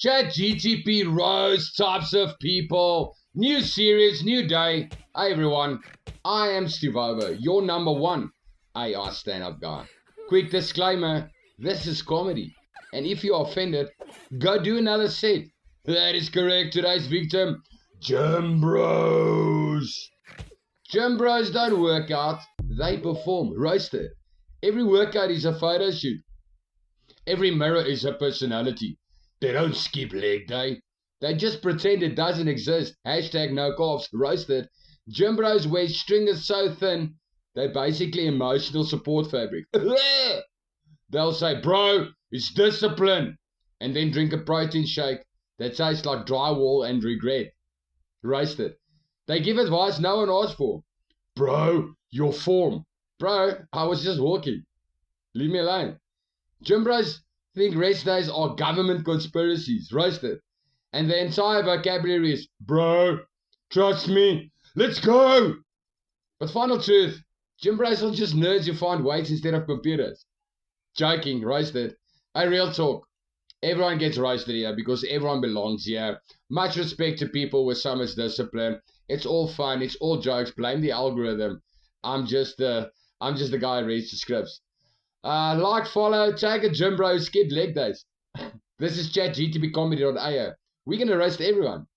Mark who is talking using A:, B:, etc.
A: Chat GTP roast types of people. New series, new day. Hey everyone, I am Steve Over, your number one AI stand-up guy. Quick disclaimer, this is comedy. And if you're offended, go do another set. That is correct, today's victim, Gym Bros. Gym Bros don't work out, they perform. Roasted. Every workout is a photo shoot. Every mirror is a personality. They don't skip leg day. They just pretend it doesn't exist. Hashtag no carbs. Roasted. Gym Bros wear stringers so thin, they're basically emotional support fabric. They'll say, bro, it's discipline. And then drink a protein shake that tastes like drywall and regret. Roasted. They give advice no one asked for. Bro, your form. Bro, I was just walking. Leave me alone. Gym Bros think rest days are government conspiracies. Roasted. And the entire vocabulary is, bro, trust me, let's go. But final truth, Gym Bros are just nerds who find weights instead of computers. Joking. Roasted. A real talk. Everyone gets roasted here because everyone belongs here. Much respect to people with so much discipline. It's all fun. It's all jokes. Blame the algorithm. I'm just the guy who reads the scripts. Like, follow, tag a Gym Bro, skip leg days. This is ChatGTP Comedy.io. We're gonna roast everyone.